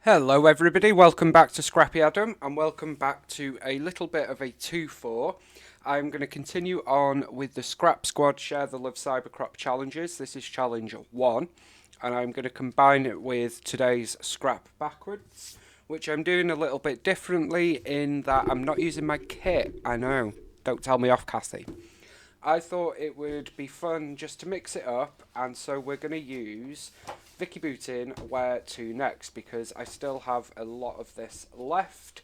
Hello everybody, welcome back to Scrappy Adam and welcome back to a little bit of a 2-4. I'm going to continue on with the Scrap Squad Share the Love Cybercrop challenges. This is challenge 1 and I'm going to combine it with today's Scrap Backwards, which I'm doing a little bit differently in that I'm not using my kit. I know, don't tell me off, Cassie. I thought it would be fun just to mix it up, and so we're going to use Vicky Bootin Where to Next because I still have a lot of this left,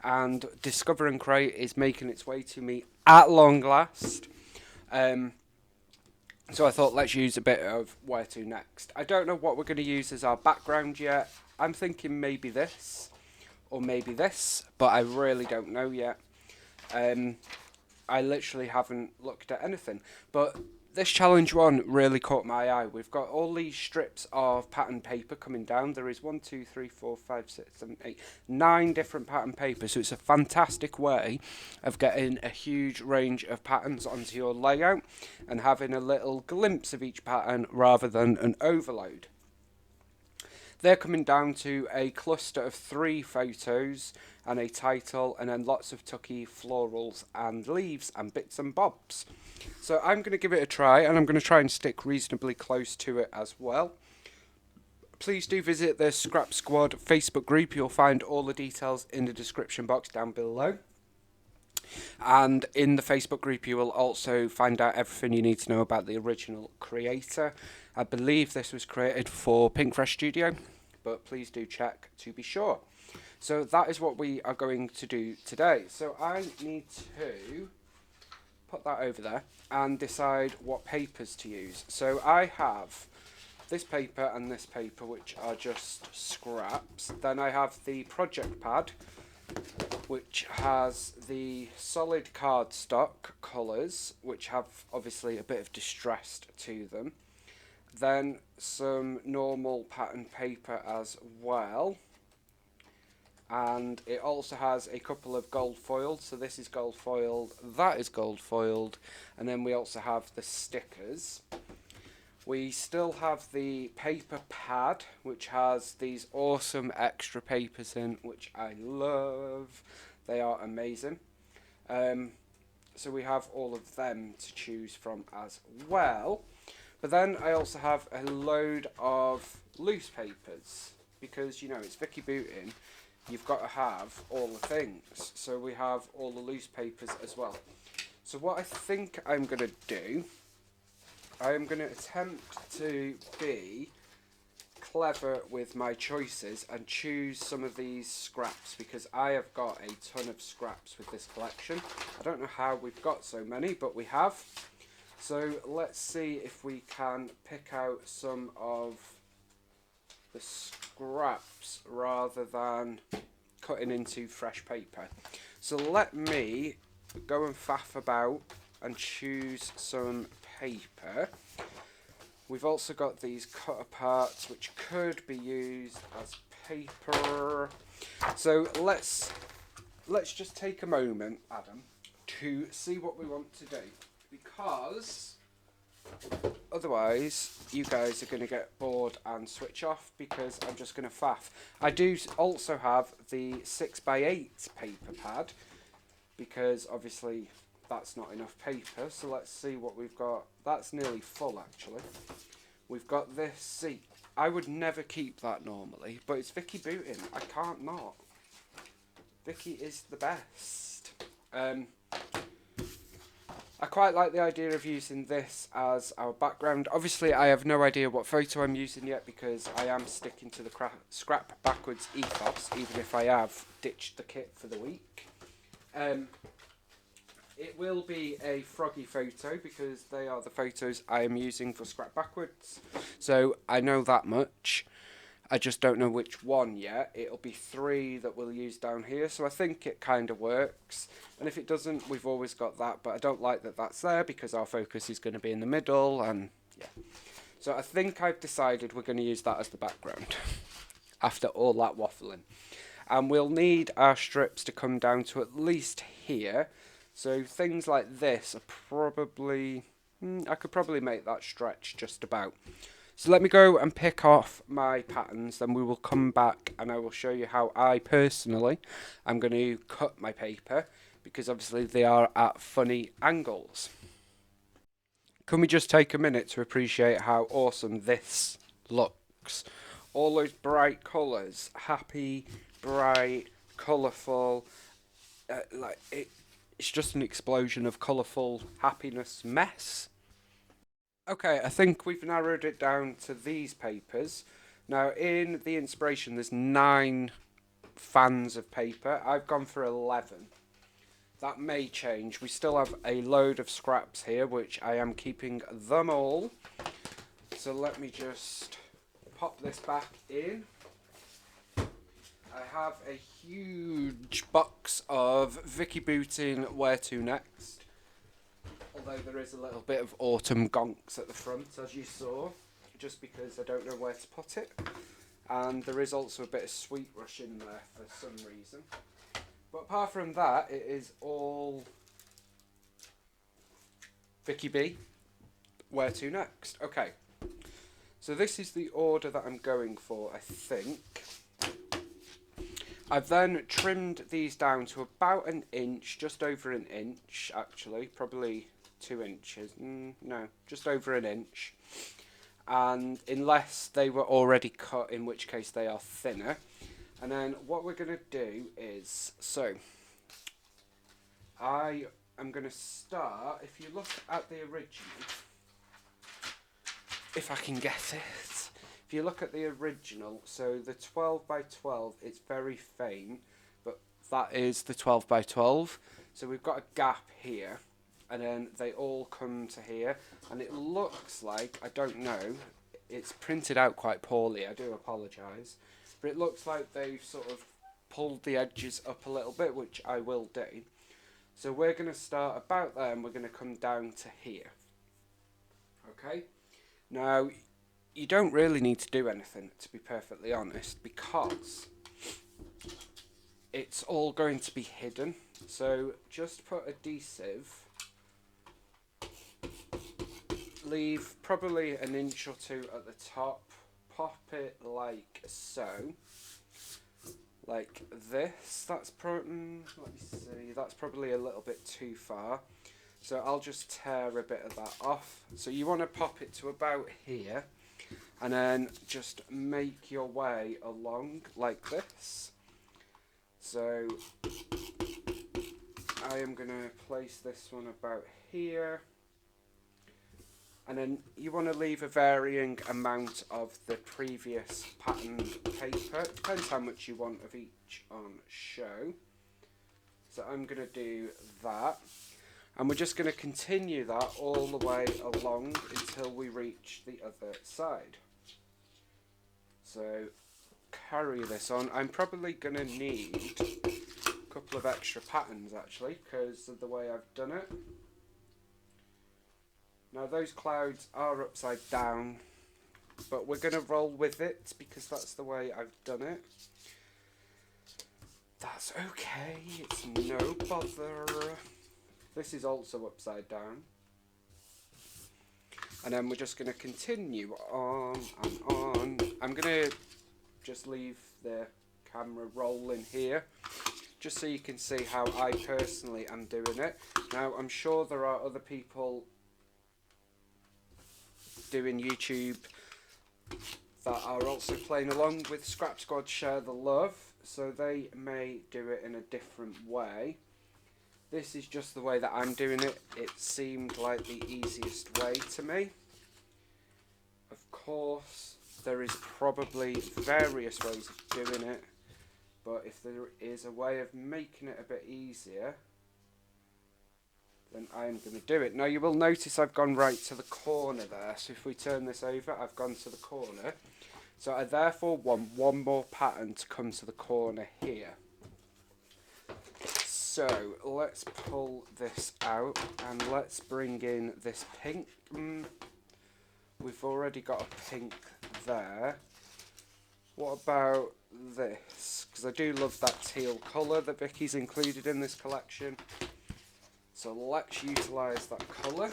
and Discover and Create is making its way to me at long last. So I thought let's use a bit of Where to Next. I don't know what we're going to use as our background yet. I'm thinking maybe this or maybe this, but I really don't know yet. I literally haven't looked at anything. But this challenge 1 really caught my eye. We've got all these strips of pattern paper coming down. There is 1, 2, 3, 4, 5, 6, 7, 8, 9 different pattern papers. So it's a fantastic way of getting a huge range of patterns onto your layout and having a little glimpse of each pattern rather than an overload. They're coming down to a cluster of 3 photos and a title, and then lots of tucky florals and leaves and bits and bobs. So I'm going to give it a try, and I'm going to try and stick reasonably close to it as well. Please do visit the Scrap Squad Facebook group. You'll find all the details in the description box down below. And in the Facebook group you will also find out everything you need to know about the original creator. I believe this was created for Pinkfresh Studio, but please do check to be sure. So that is what we are going to do today. So I need to put that over there and decide what papers to use. So I have this paper and this paper, which are just scraps. Then I have the project pad, which has the solid cardstock colours, which have obviously a bit of distress to them. Then some normal pattern paper as well. And it also has a couple of gold foiled. So this is gold foiled, that is gold foiled. And then we also have the stickers. We still have the paper pad, which has these awesome extra papers in, which I love. They are amazing. So we have all of them to choose from as well. But then I also have a load of loose papers, because, you know, it's Vicky Bootin. You've got to have all the things. So we have all the loose papers as well. So what I think I'm going to do, I'm going to attempt to be clever with my choices and choose some of these scraps, because I have got a ton of scraps with this collection. I don't know how we've got so many, but we have. So let's see if we can pick out some of the scraps rather than cutting into fresh paper. So let me go and faff about and choose some paper. We've also got these cut aparts which could be used as paper. So let's just take a moment, Adam, to see what we want to do, because otherwise you guys are going to get bored and switch off, because I'm just going to faff. I do also have the 6x8 paper pad, because obviously that's not enough paper. So let's see what we've got. That's nearly full actually. We've got this. See, I would never keep that normally, but it's Vicky Bootin. I can't not. Vicky is the best. I quite like the idea of using this as our background. Obviously I have no idea what photo I'm using yet, because I am sticking to the scrap backwards ethos, even if I have ditched the kit for the week. It will be a froggy photo, because they are the photos I am using for Scrap Backwards. So I know that much. I just don't know which one yet. It'll be 3 that we'll use down here. So I think it kind of works. And if it doesn't, we've always got that. But I don't like that that's there, because our focus is going to be in the middle. And yeah. So I think I've decided we're going to use that as the background after all that waffling. And we'll need our strips to come down to at least here. So things like this are probably, I could probably make that stretch just about. So let me go and pick off my patterns, then we will come back and I will show you how I personally am going to cut my paper, because obviously they are at funny angles. Can we just take a minute to appreciate how awesome this looks? All those bright colours, happy, bright, colourful, it's just an explosion of colourful happiness mess. Okay, I think we've narrowed it down to these papers. Now, in the inspiration, there's 9 fans of paper. I've gone for 11. That may change. We still have a load of scraps here, which I am keeping them all. So let me just pop this back in. I have a huge box of Vicky Booting Where To Next. Although there is a little bit of autumn gonks at the front, as you saw, just because I don't know where to put it. And there is also a bit of Sweet Rush in there for some reason. But apart from that, it is all Vicky B. Where To Next? Okay. So this is the order that I'm going for, I think. I've then trimmed these down to about an inch, just over an inch, actually, probably 2 inches. No, just over an inch. And unless they were already cut, in which case they are thinner. And then what we're going to do is, so I am going to start, if you look at the original, if I can get it, if you look at the original, so the 12 by 12, it's very faint, but that is the 12 by 12. So we've got a gap here, and then they all come to here, and it looks like, I don't know, it's printed out quite poorly, I do apologise, but it looks like they've sort of pulled the edges up a little bit, which I will do. So we're going to start about there, and we're going to come down to here. Okay? Now, you don't really need to do anything, to be perfectly honest, because it's all going to be hidden. So just put adhesive, leave probably an inch or 2 at the top, pop it like so, like this. That's let me see, that's probably a little bit too far. So I'll just tear a bit of that off. So you want to pop it to about here, and then just make your way along like this. So I am going to place this one about here, and then you want to leave a varying amount of the previous patterned paper. It depends how much you want of each on show. So I'm going to do that. And we're just going to continue that all the way along until we reach the other side. So carry this on. I'm probably going to need a couple of extra patterns actually, because of the way I've done it. Now those clouds are upside down, but we're going to roll with it because that's the way I've done it. That's okay, it's no bother. This is also upside down. And then we're just going to continue on and on. I'm going to just leave the camera rolling here, just so you can see how I personally am doing it. Now, I'm sure there are other people doing YouTube that are also playing along with Scrap Squad Share the Love, so they may do it in a different way. This is just the way that I'm doing it. It seemed like the easiest way to me. Of course, there is probably various ways of doing it, but if there is a way of making it a bit easier, then I am going to do it. Now you will notice I've gone right to the corner there, so if we turn this over, I've gone to the corner. So I therefore want one more pattern to come to the corner here. So let's pull this out and let's bring in this pink. We've already got a pink there. What about this? Because I do love that teal colour that Vicky's included in this collection. So let's utilise that colour.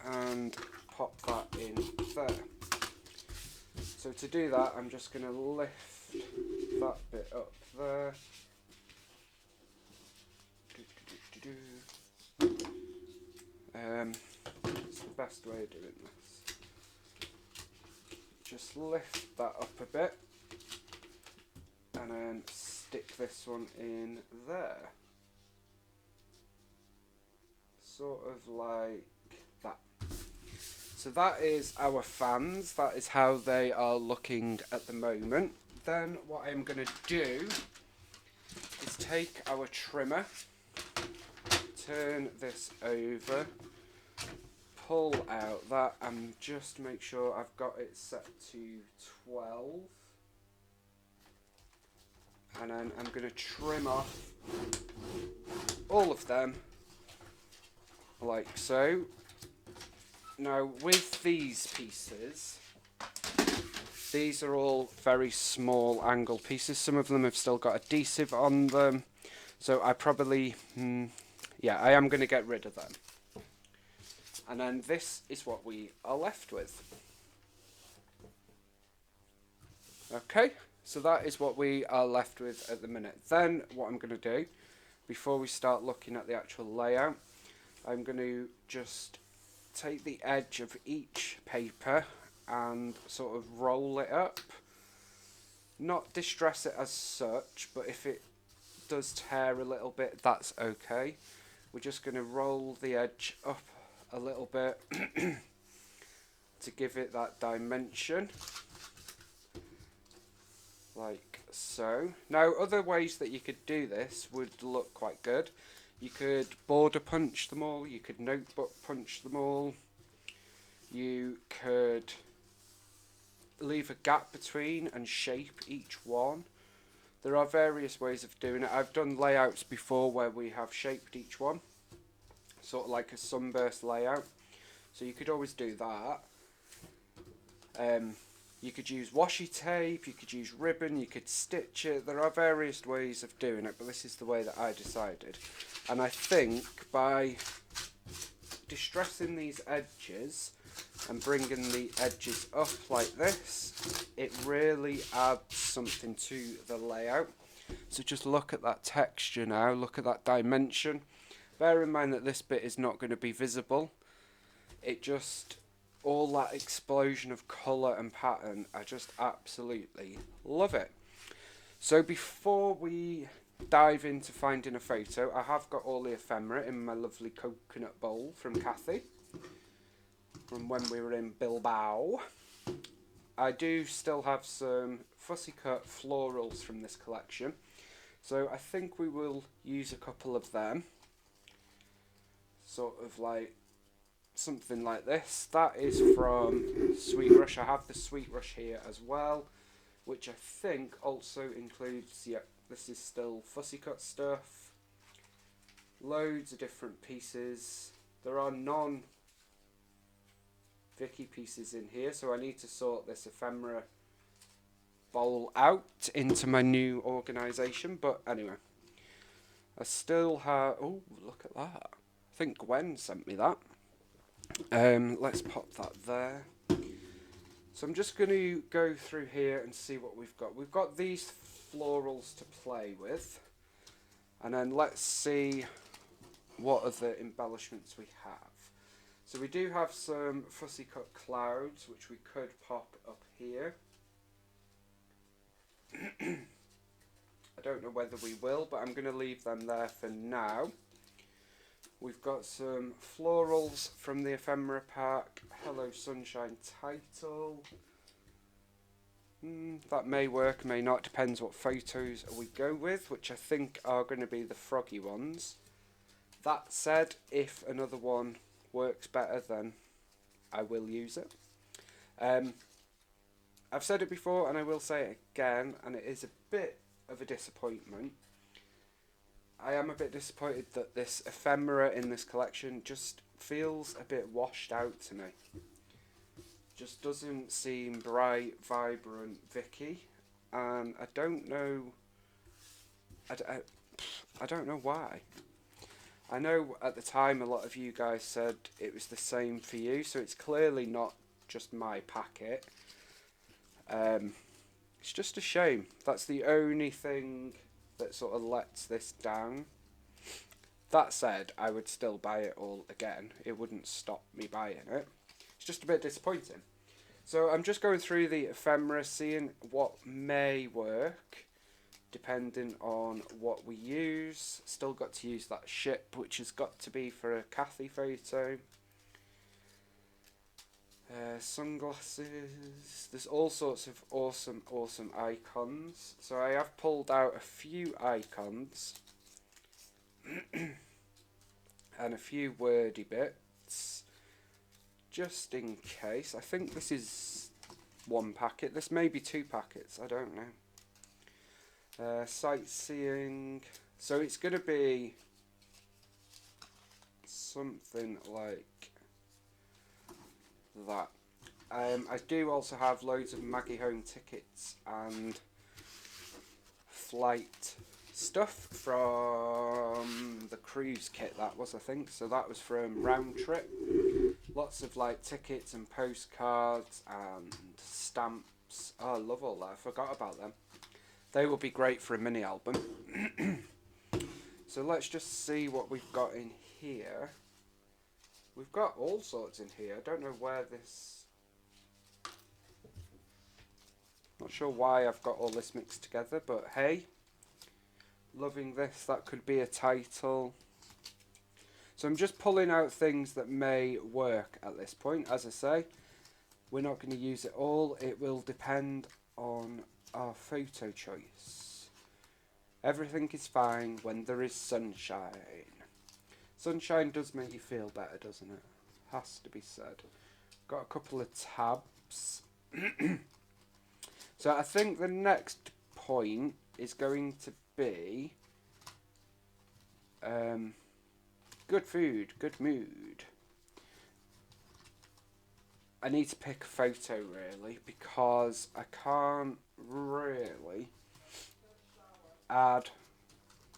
and pop that in there. So to do that, I'm just going to lift that bit up there. It's the best way of doing this. Just lift that up a bit and then stick this one in there. Sort of like that. So that is our fans. That is how they are looking at the moment. Then what I'm going to do is take our trimmer, turn this over, pull out that, and just make sure I've got it set to 12. And then I'm going to trim off all of them like so. Now with these pieces, these are all very small angle pieces. Some of them have still got adhesive on them, so I probably, yeah, I am going to get rid of them. And then this is what we are left with. Okay, so that is what we are left with at the minute. Then what I'm going to do, before we start looking at the actual layout, I'm going to just take the edge of each paper and sort of roll it up. Not distress it as such, but if it does tear a little bit, that's okay. We're just going to roll the edge up a little bit to give it that dimension, like so. Now other ways that you could do this would look quite good. You could border punch them all, you could notebook punch them all, you could leave a gap between and shape each one. There are various ways of doing it. I've done layouts before where we have shaped each one, sort of like a sunburst layout. So you could always do that. You could use washi tape, you could use ribbon, you could stitch it. There are various ways of doing it, but this is the way that I decided. And I think by distressing these edges and bringing the edges up like this, it really adds something to the layout. So just look at that texture now, look at that dimension. Bear in mind that this bit is not going to be visible. It just, all that explosion of colour and pattern, I just absolutely love it. So before we dive into finding a photo, I have got all the ephemera in my lovely coconut bowl from Kathy, from when we were in Bilbao. I do still have some fussy cut florals from this collection, so I think we will use a couple of them. Sort of like something like this. That is from Sweet Rush. I have the Sweet Rush here as well, which I think also includes, yeah, this is still fussy cut stuff. Loads of different pieces. There are non-Vicky pieces in here, so I need to sort this ephemera bowl out into my new organisation. But anyway, I still have, oh, look at that. I think Gwen sent me that. Let's pop that there. So I'm just going to go through here and see what we've got. We've got these florals to play with, and then let's see what other embellishments we have. So we do have some fussy cut clouds, which we could pop up here. I don't know whether we will, but I'm going to leave them there for now. We've got some florals from the ephemera pack. Hello Sunshine title. That may work, may not. Depends what photos we go with, which I think are going to be the froggy ones. That said, if another one works better, then I will use it. I've said it before and I will say it again, and it is a bit of a disappointment. I am a bit disappointed that this ephemera in this collection just feels a bit washed out to me. Just doesn't seem bright, vibrant, Vicky, and I don't know. I don't know why. I know at the time a lot of you guys said it was the same for you, so it's clearly not just my packet. It's just a shame. That's the only thing that sort of lets this down. That said, I would still buy it all again. It wouldn't stop me buying it. It's just a bit disappointing. So I'm just going through the ephemera, seeing what may work, depending on what we use. Still got to use that ship, which has got to be for a Kathy photo. Sunglasses. There's all sorts of awesome icons. So I have pulled out a few icons and a few wordy bits just in case. I think this is one packet. This may be two packets. I don't know. Sightseeing. So it's going to be something like that. I do also have loads of Maggie Home tickets and flight stuff from the cruise kit, that was, I think. So that was from Round Trip. Lots of like tickets and postcards and stamps. Oh, I love all that. I forgot about them. They will be great for a mini album. So let's just see what we've got in here. We've got all sorts in here. I don't know where this... Not sure why I've got all this mixed together, but hey. Loving this. That could be a title. So I'm just pulling out things that may work at this point. As I say, we're not going to use it all. It will depend on our photo choice. Everything is fine when there is sunshine. Sunshine does make you feel better, doesn't it? Has to be said. Got a couple of tabs. So I think the next point is going to be good food, good mood. I need to pick a photo really because I can't really add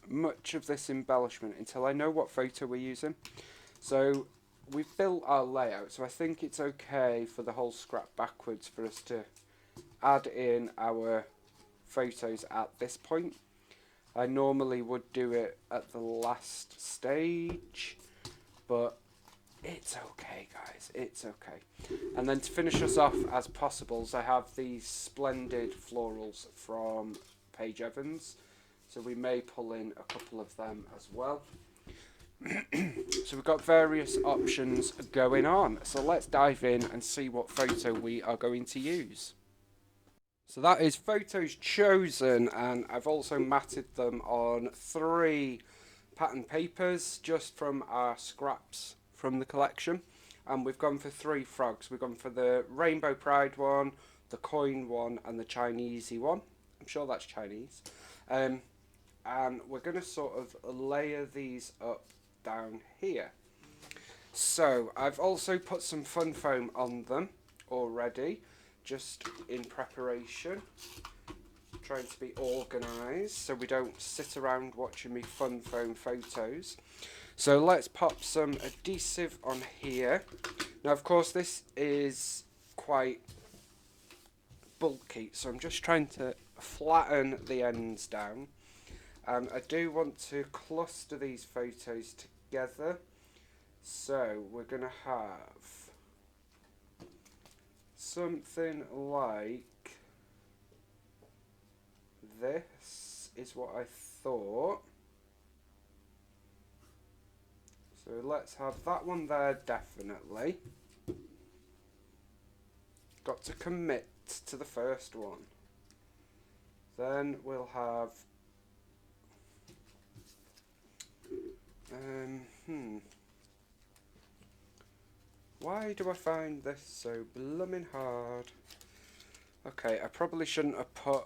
much of this embellishment until I know what photo we're using. So we've built our layout, so I think it's okay for the whole scrap backwards for us to add in our photos at this point. I normally would do it at the last stage, but it's okay guys, it's okay. And then to finish us off as possibles, I have these splendid florals from Paige Evans. So we may pull in a couple of them as well. So we've got various options going on. So let's dive in and see what photo we are going to use. So that is photos chosen, and I've also matted them on 3 pattern papers just from our scraps from the collection. And we've gone for 3 frogs. We've gone for the Rainbow Pride one, the coin one, and the Chinesey one. I'm sure that's Chinese. And we're going to sort of layer these up down here. So I've also put some fun foam on them already, just in preparation, trying to be organised so we don't sit around watching me fun foam photos. So let's pop some adhesive on here. Now of course this is quite bulky, so I'm just trying to flatten the ends down. I do want to cluster these photos together, so we're going to have something like this is what I thought. So let's have that one there, definitely. Got to commit to the first one. Then we'll have why do I find this so blooming hard? Okay, I probably shouldn't have put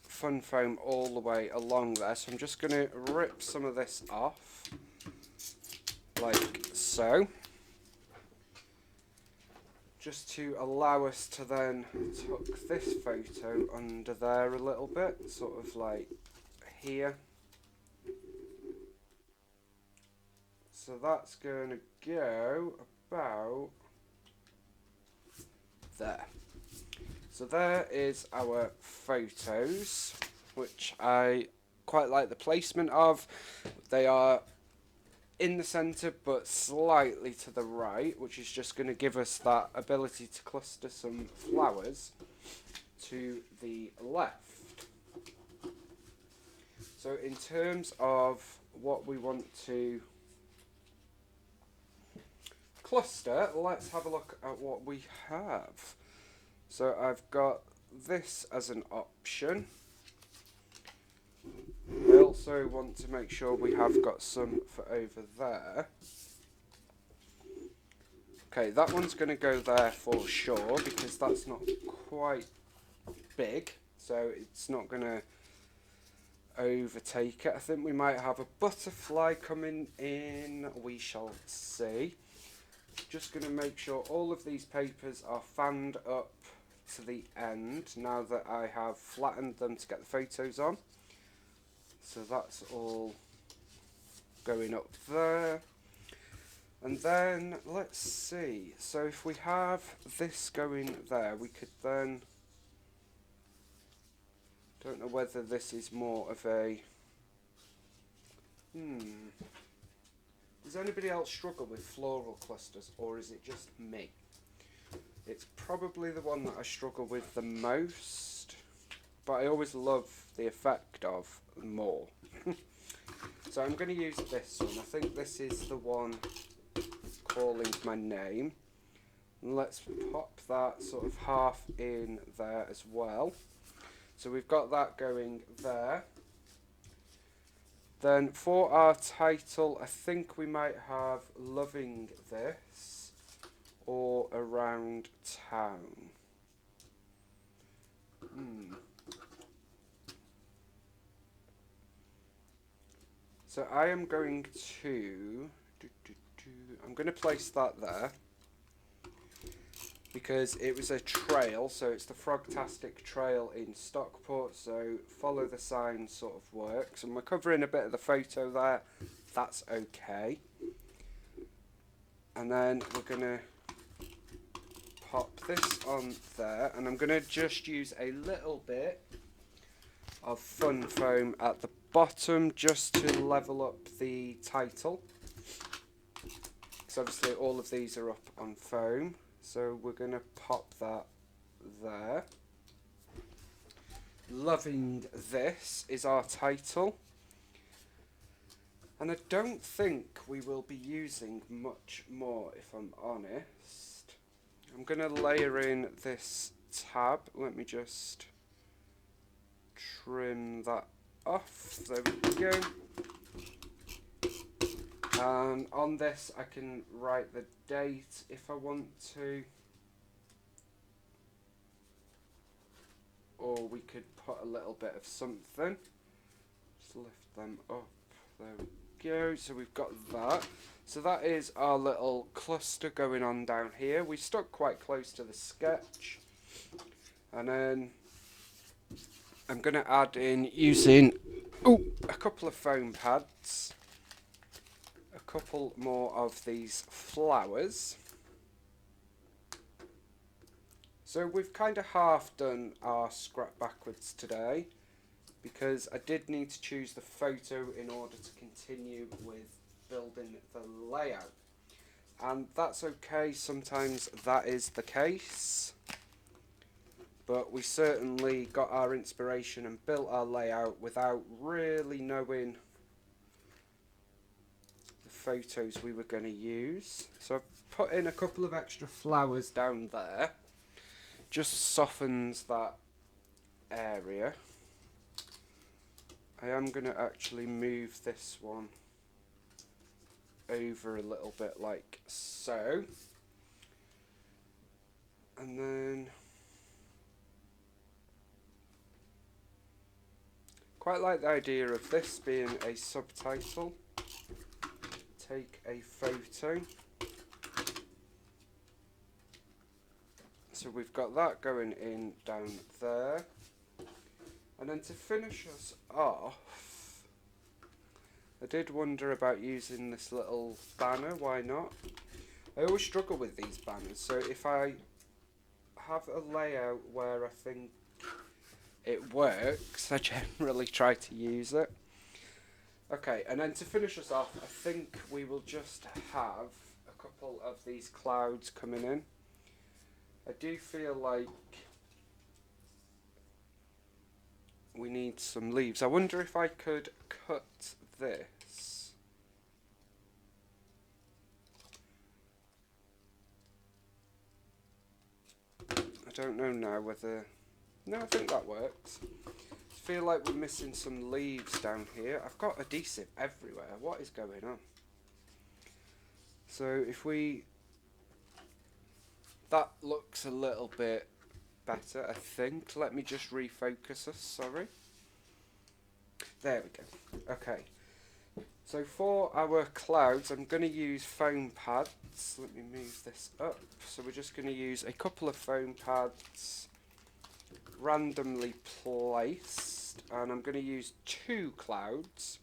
fun foam all the way along there, so I'm just going to rip some of this off, like so, just to allow us to then tuck this photo under there a little bit, sort of like here. So that's going to go about there. So there is our photos, which I quite like the placement of. They are in the centre but slightly to the right, which is just going to give us that ability to cluster some flowers to the left. So in terms of what we want to cluster, let's have a look at what we have. So I've got this as an option. I also want to make sure we have got some for over there. Okay, that one's going to go there for sure because that's not quite big, so it's not going to overtake it. I think we might have a butterfly coming in, we shall see. Just going to make sure all of these papers are fanned up to the end now that I have flattened them to get the photos on. So that's all going up there. And then let's see, so if we have this going there, we could then, don't know whether this is more of a, does anybody else struggle with floral clusters, or is it just me? It's probably the one that I struggle with the most, but I always love the effect of more. So I'm going to use this one. I think this is the one calling my name. And let's pop that sort of half in there as well. So we've got that going there. Then for our title, I think we might have loving this or around town. So I am going to I'm going to place that there because it was a trail, so it's the Frogtastic Trail in Stockport, so follow the sign sort of works, and we're covering a bit of the photo there, that's okay. And then we're going to pop this on there, and I'm going to just use a little bit of fun foam at the bottom just to level up the title. So obviously all of these are up on foam, so we're going to pop that there. Loving this is our title, and I don't think we will be using much more, if I'm honest. I'm going to layer in this tab. Let me just trim that off. There we go. And on this I can write the date if I want to, or we could put a little bit of something. Just lift them up. There we go. So we've got that. So that is our little cluster going on down here. We stuck quite close to the sketch, and then I'm going to add in using a couple of foam pads, a couple more of these flowers. So we've kind of half done our scrap backwards today because I did need to choose the photo in order to continue with building the layout, and that's okay, sometimes that is the case, but we certainly got our inspiration and built our layout without really knowing the photos we were going to use. So I've put in a couple of extra flowers down there, just softens that area. I am going to actually move this one over a little bit like so, and then quite like the idea of this being a subtitle. Take a photo. So we've got that going in down there, and then to finish us off I did wonder about using this little banner, why not? I always struggle with these banners, so if I have a layout where I think it works, I generally try to use it. Okay, and then to finish us off, I think we will just have a couple of these clouds coming in. I do feel like we need some leaves. I wonder if I could cut this. I don't know now whether... No, I think that works. I feel like we're missing some leaves down here. I've got adhesive everywhere. What is going on? So if we... That looks a little bit better, I think. Let me just refocus us, sorry. There we go. Okay. So for our clouds, I'm going to use foam pads. Let me move this up. So we're just going to use a couple of foam pads randomly placed, and I'm going to use 2 clouds.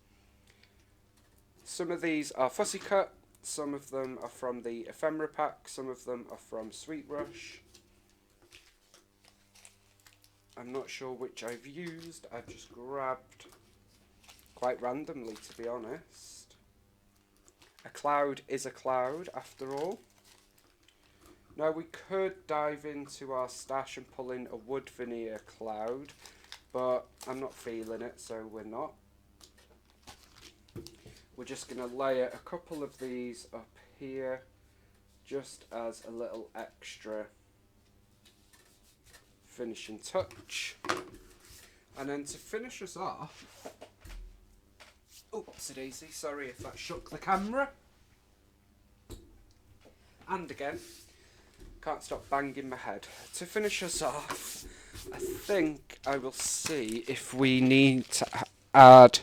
Some of these are fussy cut, some of them are from the ephemera pack, some of them are from Sweet Rush. I'm not sure which I've used. I've just grabbed quite randomly, to be honest. A cloud is a cloud after all. Now we could dive into our stash and pull in a wood veneer cloud, but I'm not feeling it, so we're not. We're just going to layer a couple of these up here, just as a little extra finishing touch. And then to finish us off, oopsie daisy, sorry if that shook the camera. And again, can't stop banging my head. To finish us off, I think I will see if we need to add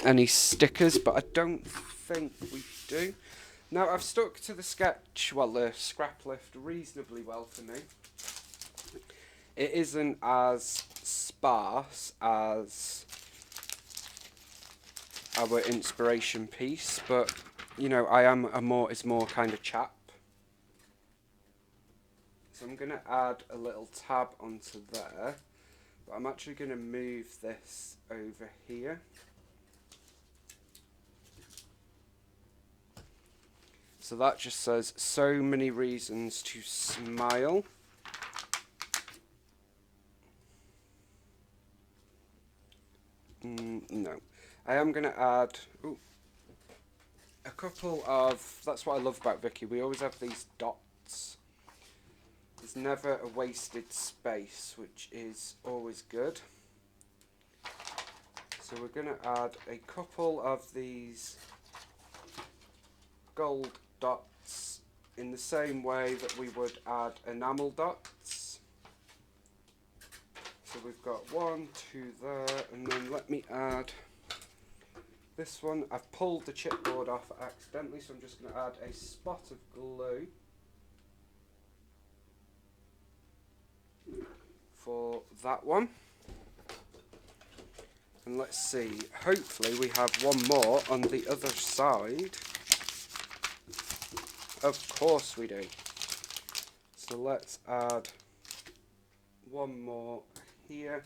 any stickers, but I don't think we do. Now I've stuck to the sketch, well the Scraplift, reasonably well for me. It isn't as sparse as our inspiration piece, but you know, I am a more is more kind of chap. So I'm going to add a little tab onto there, but I'm actually going to move this over here. So that just says, so many reasons to smile. No. I am going to add a couple of, that's what I love about Vicky, we always have these dots. There's never a wasted space, which is always good. So we're going to add a couple of these gold dots in the same way that we would add enamel dots. So we've got 1, 2 there, and then let me add this one. I've pulled the chipboard off accidentally, so I'm just going to add a spot of glue for that one. And let's see, hopefully we have one more on the other side. Of course we do. So let's add one more here.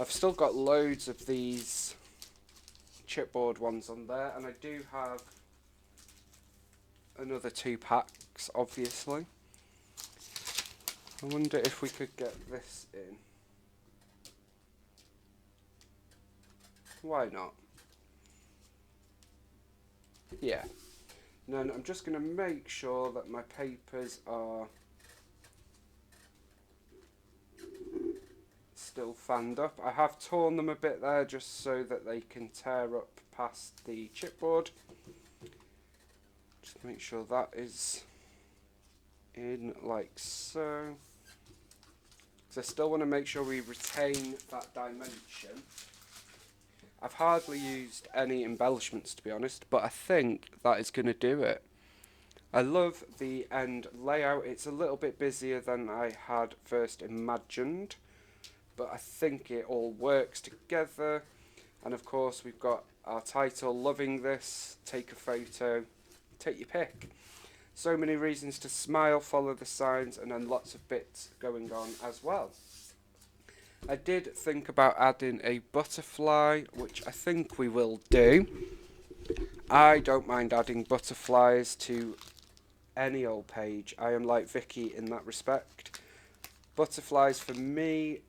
I've still got loads of these chipboard ones on there, and I do have another 2 packs, obviously. I wonder if we could get this in. Why not? Yeah. And then I'm just going to make sure that my papers are still fanned up. I have torn them a bit there just so that they can tear up past the chipboard. Just make sure that is in like so. Because I still want to make sure we retain that dimension. I've hardly used any embellishments, to be honest, but I think that is going to do it. I love the end layout. It's a little bit busier than I had first imagined, but I think it all works together. And of course we've got our title, loving this, take a photo, take your pick. So many reasons to smile, follow the signs, and then lots of bits going on as well. I did think about adding a butterfly, which I think we will do. I don't mind adding butterflies to any old page. I am like Vicky in that respect. Butterflies for me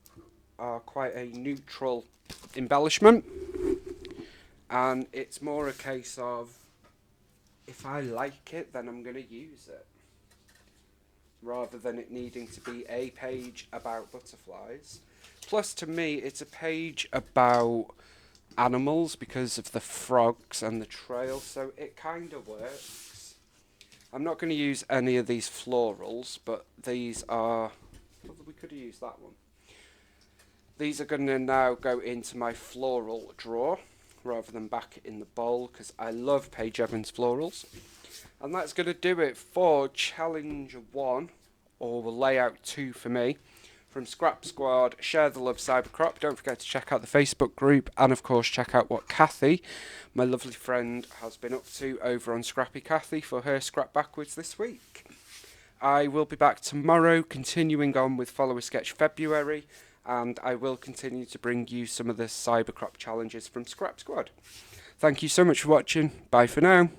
are quite a neutral embellishment, and it's more a case of if I like it, then I'm going to use it, rather than it needing to be a page about butterflies. Plus, to me, it's a page about animals because of the frogs and the trail, so it kind of works. I'm not going to use any of these florals, but these are... Well, we could have used that one. These are going to now go into my floral drawer rather than back in the bowl, because I love Paige Evans florals. And that's going to do it for challenge 1, or layout 2 for me, from Scrap Squad. Share the love, Cybercrop. Don't forget to check out the Facebook group, and of course check out what Kathy, my lovely friend, has been up to over on Scrappy Kathy for her Scrap Backwards this week. I will be back tomorrow, continuing on with Follow a Sketch February, and I will continue to bring you some of the Cybercrop challenges from Scrap Squad. Thank you so much for watching. Bye for now.